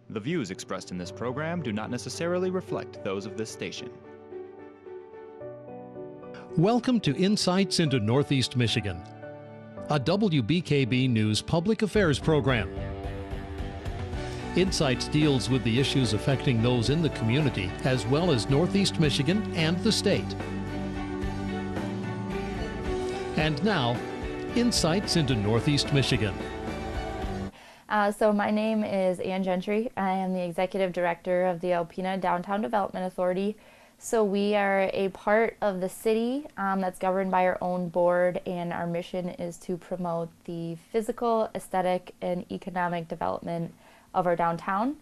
The views expressed in this program do not necessarily reflect those of this station. Welcome to Insights into Northeast Michigan, a WBKB News public affairs program. Insights deals with the issues affecting those in the community as well as Northeast Michigan and the state. And now, Insights into Northeast Michigan. So my name is Ann Gentry. I am the Executive Director of the Alpena Downtown Development Authority. So we are a part of the city that's governed by our own board, and our mission is to promote the physical, aesthetic, and economic development of our downtown.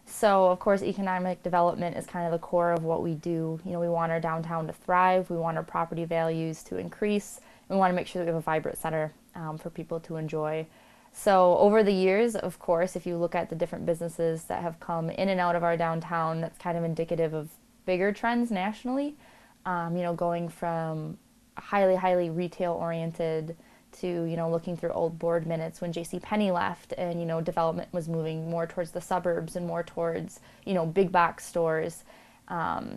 So of course economic development is kind of the core of what we do. You know, we want our downtown to thrive, we want our property values to increase, and we want to make sure that we have a vibrant center for people to enjoy. So over the years, of course, if you look at the different businesses that have come in and out of our downtown, that's kind of indicative of bigger trends nationally. Going from highly retail oriented to, looking through old board minutes when JCPenney left and, development was moving more towards the suburbs and more towards, big box stores.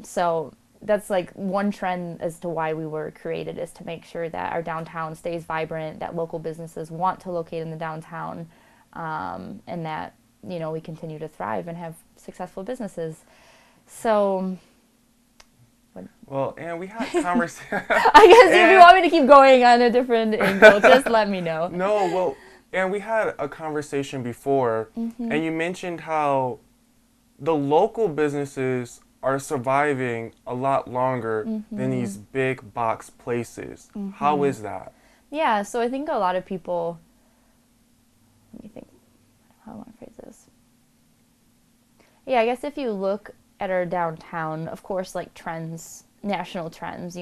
So that's like one trend as to why we were created, is to make sure that our downtown stays vibrant, that local businesses want to locate in the downtown, and that, we continue to thrive and have successful businesses. So, well, and we had conversation. I guess if you want me to keep going on a different angle, just let me know. No, well, and we had a conversation before, and you mentioned how the local businesses are surviving a lot longer than these big box places. How is that? Yeah, so I think a lot of people, let me think how I want to phrase this. Yeah, I guess if you look at our downtown, of course, like trends, national trends,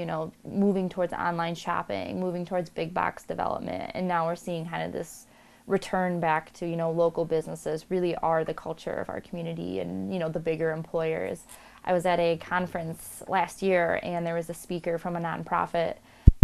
moving towards online shopping, moving towards big box development, and now we're seeing kind of this return back to, local businesses really are the culture of our community and, the bigger employers. I was at a conference last year and there was a speaker from a nonprofit,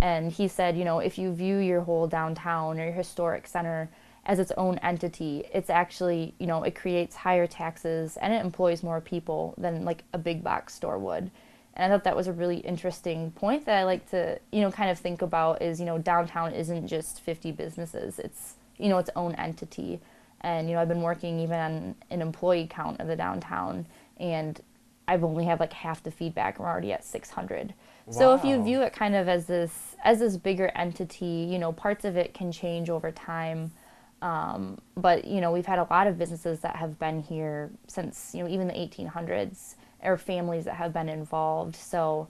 and he said, if you view your whole downtown or your historic center as its own entity, it's actually, it creates higher taxes and it employs more people than like a big box store would. And I thought that was a really interesting point that I like to, kind of think about is, downtown isn't just 50 businesses, it's, its own entity. And, I've been working even on an employee count of the downtown, and I've only had like half the feedback. We're already at 600. Wow. So if you view it kind of as this bigger entity, parts of it can change over time. But we've had a lot of businesses that have been here since, even the 1800s, or families that have been involved. So,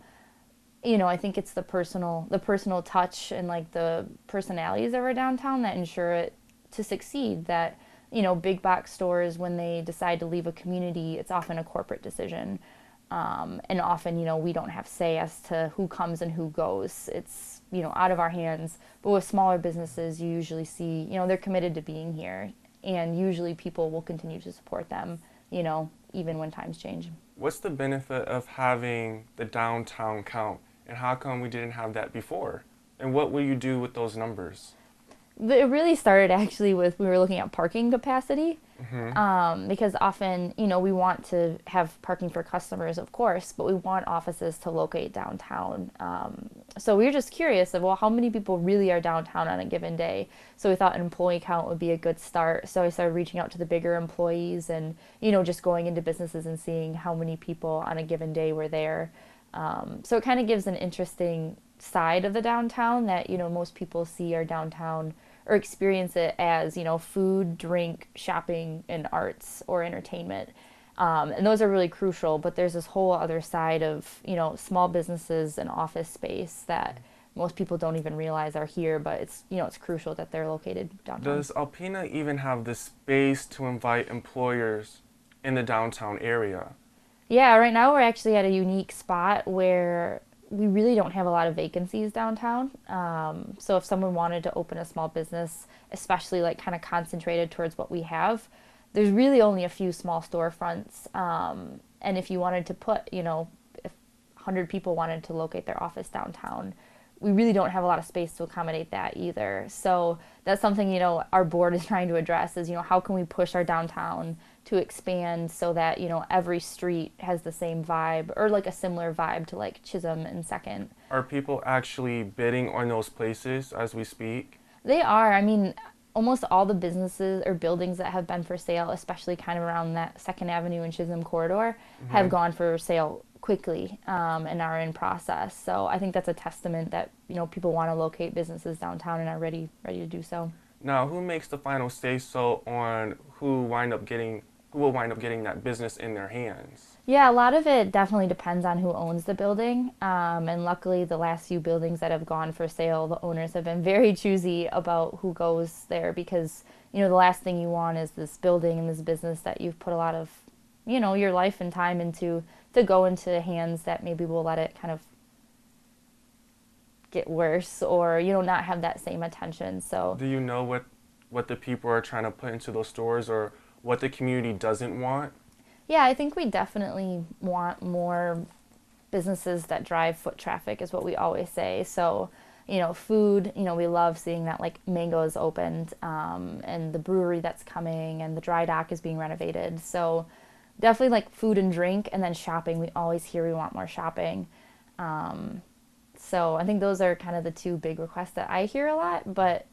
I think it's the personal touch and like the personalities of our downtown that ensure it to succeed. That, big box stores, when they decide to leave a community, it's often a corporate decision. And often, we don't have say as to who comes and who goes. It's, out of our hands. But with smaller businesses, you usually see, they're committed to being here. And usually people will continue to support them, even when times change. What's the benefit of having the downtown count? And how come we didn't have that before? And what will you do with those numbers? It really started actually with, we were looking at parking capacity, because often, we want to have parking for customers, of course, but we want offices to locate downtown. So we were just curious of, well, how many people really are downtown on a given day? So we thought an employee count would be a good start. So I started reaching out to the bigger employees and, just going into businesses and seeing how many people on a given day were there. So it kind of gives an interesting side of the downtown that, most people see our downtown or experience it as, food, drink, shopping, and arts or entertainment. And those are really crucial, but there's this whole other side of, small businesses and office space that most people don't even realize are here, but it's, it's crucial that they're located downtown. Does Alpena even have the space to invite employers in the downtown area? Yeah, right now we're actually at a unique spot where we really don't have a lot of vacancies downtown. So if someone wanted to open a small business, especially like kind of concentrated towards what we have, there's really only a few small storefronts. And if you wanted to put, if 100 people wanted to locate their office downtown, we really don't have a lot of space to accommodate that either. So that's something, our board is trying to address is, how can we push our downtown to expand so that, you know, every street has the same vibe or like a similar vibe to like Chisholm and Second. Are people actually bidding on those places as we speak? They are. I mean, almost all the businesses or buildings that have been for sale, especially kind of around that Second Avenue and Chisholm corridor, have gone for sale quickly and are in process. So I think that's a testament that, you know, people want to locate businesses downtown and are ready to do so. Now, who makes the final say so on who will wind up getting that business in their hands? Yeah, a lot of it definitely depends on who owns the building. And luckily, the last few buildings that have gone for sale, the owners have been very choosy about who goes there because, you know, the last thing you want is this building and this business that you've put a lot of, you know, your life and time into to go into hands that maybe will let it kind of get worse or, you know, not have that same attention. So do you know what the people are trying to put into those stores or what the community doesn't want? yeah, I think we definitely want more businesses that drive foot traffic is what we always say. So, you know, food, you know, we love seeing that like Mango's opened and the brewery that's coming and the dry dock is being renovated. So definitely like food and drink, and then shopping. We always hear we want more shopping. So I think those are kind of the two big requests that I hear a lot, but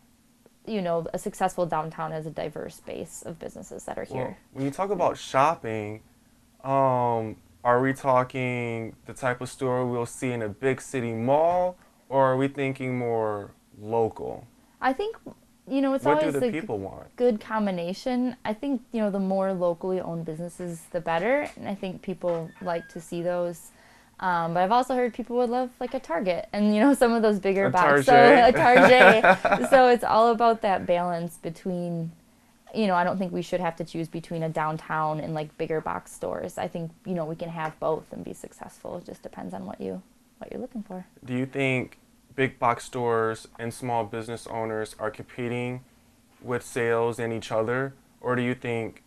you know, a successful downtown has a diverse base of businesses that are here. Well, when you talk about shopping, are we talking the type of store we'll see in a big city mall, or are we thinking more local? I think, you know, it's What do always the a people want? good combination. I think, you know, the more locally owned businesses, the better. And I think people like to see those. But I've also heard people would love like a Target and, you know, some of those bigger boxes. So a Target. So it's all about that balance between, you know, I don't think we should have to choose between a downtown and like bigger box stores. I think, you know, we can have both and be successful. It just depends on what you're looking for. Do you think big box stores and small business owners are competing with sales and each other? Or do you think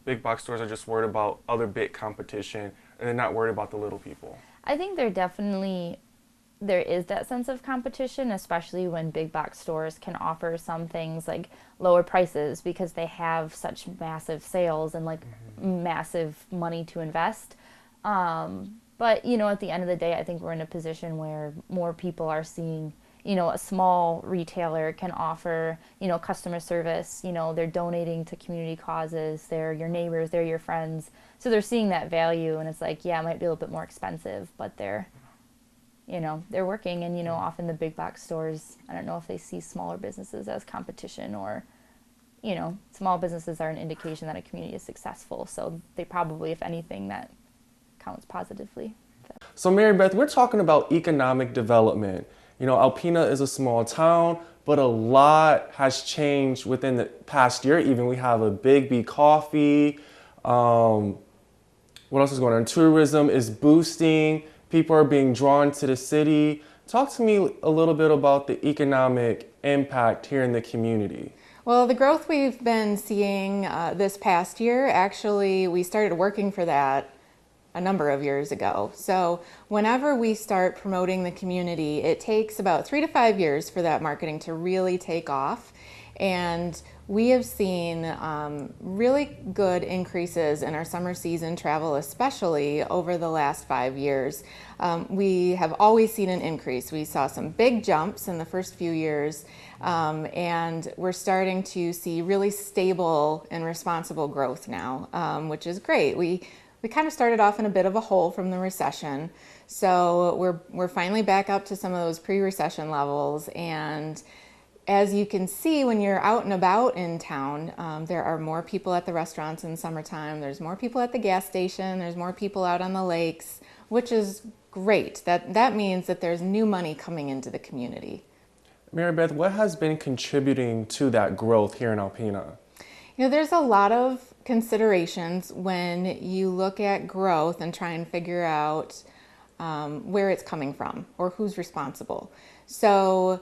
big box stores are just worried about other big competition and they're not worried about the little people? I think there is that sense of competition, especially when big box stores can offer some things like lower prices because they have such massive sales and like massive money to invest. But, you know, at the end of the day, I think we're in a position where more people are seeing, you know, a small retailer can offer, you know, customer service, you know, they're donating to community causes, they're your neighbors, they're your friends. So they're seeing that value and it's like, yeah, it might be a little bit more expensive, but they're working. And, you know, often the big box stores, I don't know if they see smaller businesses as competition or, you know, small businesses are an indication that a community is successful. So they probably, if anything, that counts positively. So Mary Beth, we're talking about economic development. You know, Alpena is a small town, but a lot has changed within the past year. Even we have a Big B Coffee. What else is going on? Tourism is boosting. People are being drawn to the city. Talk to me a little bit about the economic impact here in the community. Well, the growth we've been seeing this past year, actually, we started working for that a number of years ago. So whenever we start promoting the community, it takes about 3 to 5 years for that marketing to really take off. And we have seen really good increases in our summer season travel, especially over the last 5 years. We have always seen an increase. We saw some big jumps in the first few years, and we're starting to see really stable and responsible growth now, which is great. We kind of started off in a bit of a hole from the recession, so we're finally back up to some of those pre-recession levels. And as you can see, when you're out and about in town, there are more people at the restaurants in summertime. There's more people at the gas station. There's more people out on the lakes, which is great. That means that there's new money coming into the community. Mary Beth, what has been contributing to that growth here in Alpena? You know, there's a lot of considerations when you look at growth and try and figure out where it's coming from or who's responsible. So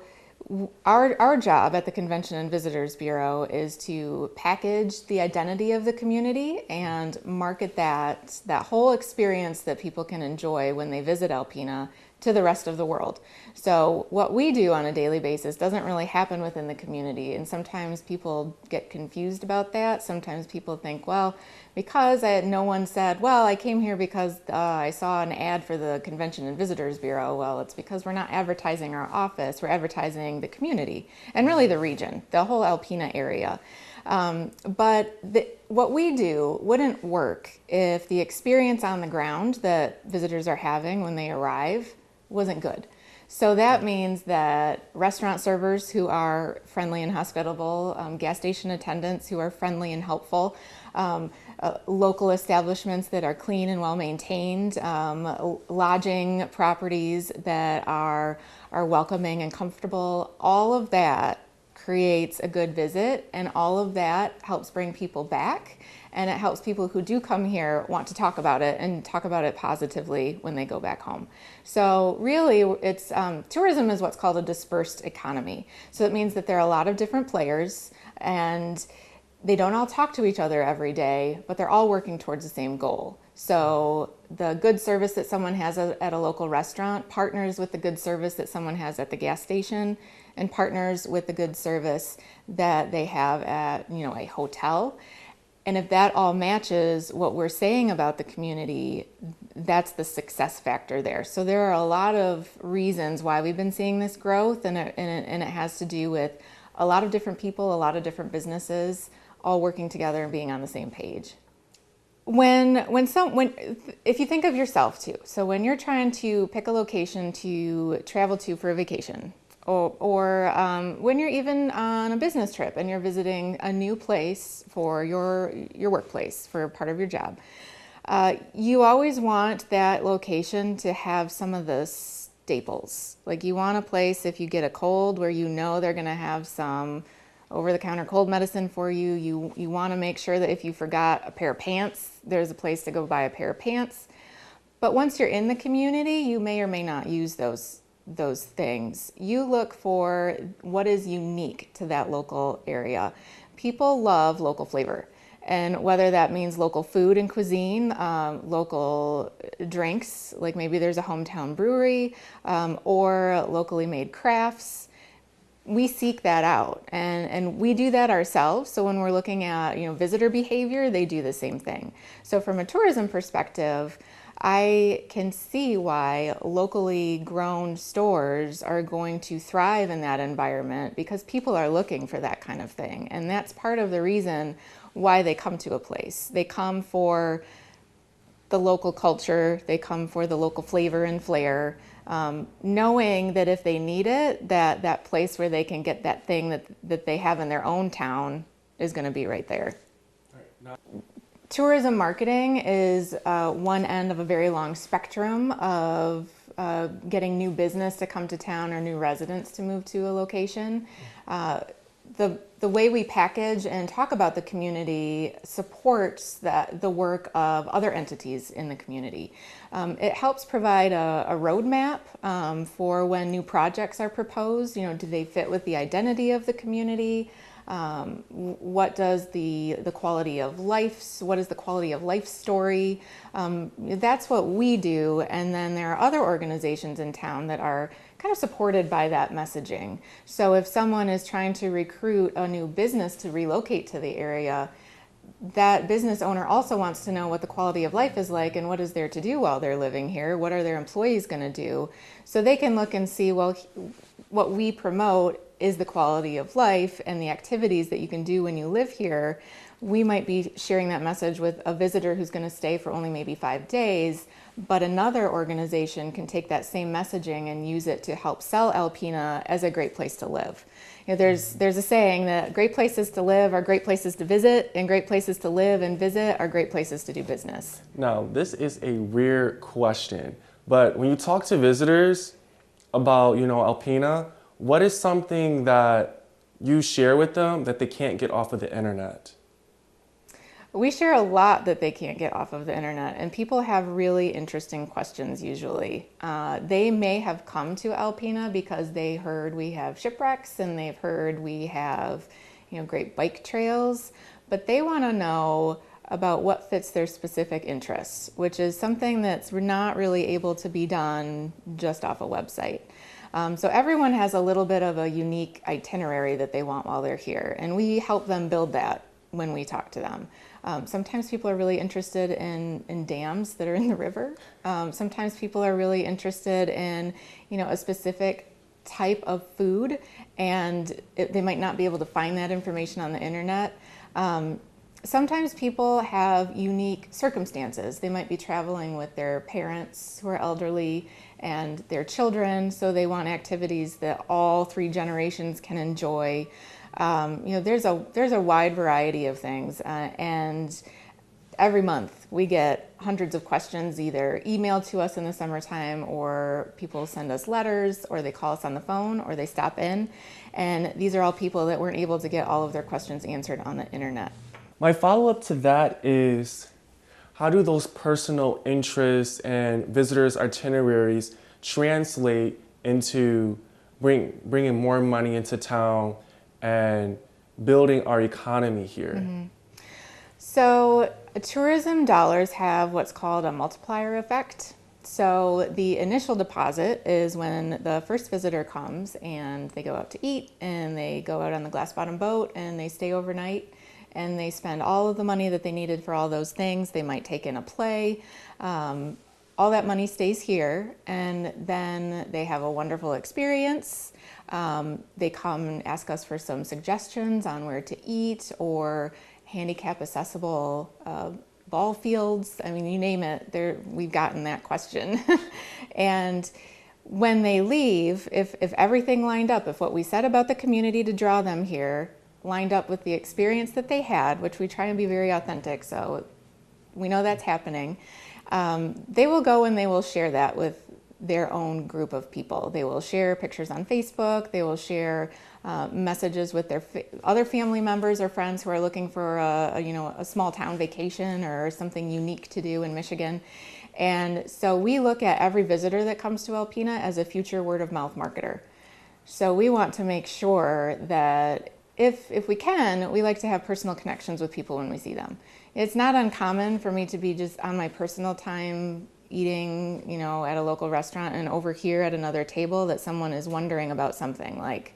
our job at the Convention and Visitors Bureau is to package the identity of the community and market that whole experience that people can enjoy when they visit Alpena to the rest of the world. So what we do on a daily basis doesn't really happen within the community. And sometimes people get confused about that. Sometimes people think, well, because no one said, well, I came here because I saw an ad for the Convention and Visitors Bureau. Well, it's because we're not advertising our office, we're advertising the community and really the region, the whole Alpena area. But what we do wouldn't work if the experience on the ground that visitors are having when they arrive wasn't good. So that means that restaurant servers who are friendly and hospitable, gas station attendants who are friendly and helpful, local establishments that are clean and well maintained, lodging properties that are welcoming and comfortable, all of that creates a good visit, and all of that helps bring people back, and it helps people who do come here want to talk about it and talk about it positively when they go back home. So really, it's tourism is what's called a dispersed economy. So it means that there are a lot of different players, and they don't all talk to each other every day, but they're all working towards the same goal. So the good service that someone has at a local restaurant partners with the good service that someone has at the gas station, and partners with the good service that they have at, a hotel. And if that all matches what we're saying about the community, that's the success factor there. So there are a lot of reasons why we've been seeing this growth, and it has to do with a lot of different people, a lot of different businesses, all working together and being on the same page. If you think of yourself too, so when you're trying to pick a location to travel to for a vacation, or when you're even on a business trip and you're visiting a new place for your workplace, for part of your job, you always want that location to have some of the staples. Like, you want a place, if you get a cold, where they're going to have some over-the-counter cold medicine for you. You want to make sure that if you forgot a pair of pants, there's a place to go buy a pair of pants. But once you're in the community, you may or may not use those things. You look for what is unique to that local area. People love local flavor. And whether that means local food and cuisine, local drinks, like maybe there's a hometown brewery, or locally made crafts, we seek that out, and we do that ourselves. So when we're looking at visitor behavior, they do the same thing. So from a tourism perspective, I can see why locally grown stores are going to thrive in that environment, because people are looking for that kind of thing. And that's part of the reason why they come to a place. They come for the local culture, they come for the local flavor and flair, knowing that if they need it, that place where they can get that thing that they have in their own town is going to be right there. Tourism marketing is one end of a very long spectrum of getting new business to come to town or new residents to move to a location. The way we package and talk about the community supports the work of other entities in the community. It helps provide a roadmap for when new projects are proposed. Do they fit with the identity of the community? What does the quality of life, what is the quality of life story? That's what we do. And then there are other organizations in town that are kind of supported by that messaging. So if someone is trying to recruit a new business to relocate to the area, that business owner also wants to know what the quality of life is like and what is there to do while they're living here. What are their employees going to do? So they can look and see, well, what we promote is the quality of life and the activities that you can do when you live here. We might be sharing that message with a visitor who's going to stay for only maybe 5 days, but another organization can take that same messaging and use it to help sell Alpena as a great place to live. There's a saying that great places to live are great places to visit, and great places to live and visit are great places to do business. Now, this is a weird question, but when you talk to visitors about, Alpena, what is something that you share with them that they can't get off of the internet? We share a lot that they can't get off of the internet, and people have really interesting questions usually. They may have come to Alpena because they heard we have shipwrecks and they've heard we have, great bike trails, but they want to know about what fits their specific interests, which is something that's not really able to be done just off a website. So everyone has a little bit of a unique itinerary that they want while they're here, and we help them build that when we talk to them. Sometimes people are really interested in dams that are in the river. Sometimes people are really interested in, a specific type of food, and they might not be able to find that information on the internet. Sometimes people have unique circumstances. They might be traveling with their parents who are elderly and their children, so they want activities that all 3 generations can enjoy. There's a wide variety of things, and every month we get hundreds of questions either emailed to us in the summertime, or people send us letters, or they call us on the phone, or they stop in. And these are all people that weren't able to get all of their questions answered on the internet. My follow-up to that is, how do those personal interests and visitors' itineraries translate into bringing more money into town and building our economy here? Mm-hmm. So tourism dollars have what's called a multiplier effect. So the initial deposit is when the first visitor comes and they go out to eat, and they go out on the glass bottom boat and they stay overnight, and they spend all of the money that they needed for all those things. They might take in a play. All that money stays here, and then they have a wonderful experience. They come and ask us for some suggestions on where to eat, or handicap accessible ball fields. I mean, you name it, we've gotten that question. And when they leave, if everything lined up, if what we said about the community to draw them here lined up with the experience that they had, which we try and be very authentic, so we know that's happening, they will go and they will share that with their own group of people. They will share pictures on Facebook. They will share messages with their other family members or friends who are looking for a small town vacation or something unique to do in Michigan. And so we look at every visitor that comes to Alpena as a future word of mouth marketer. So we want to make sure that if we can, we like to have personal connections with people when we see them. It's not uncommon for me to be just on my personal time eating, at a local restaurant, and over here at another table that someone is wondering about something like,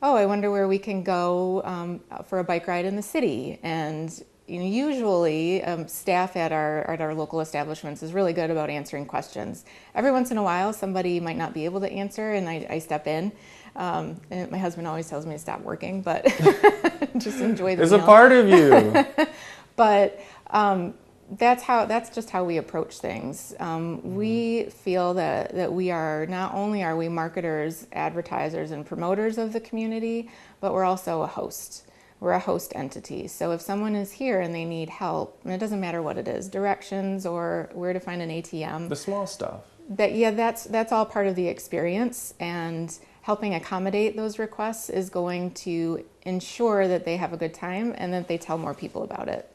oh, I wonder where we can go for a bike ride in the city. And usually staff at our local establishments is really good about answering questions. Every once in a while, somebody might not be able to answer, and I step in. And my husband always tells me to stop working, but just enjoy the It's meal. a part of you. But that's just how we approach things. We feel that we are, not only are we marketers, advertisers, and promoters of the community, but we're also a host. We're a host entity. So if someone is here and they need help, and it doesn't matter what it is, directions or where to find an ATM. The small stuff. That's all part of the experience, and helping accommodate those requests is going to ensure that they have a good time and that they tell more people about it.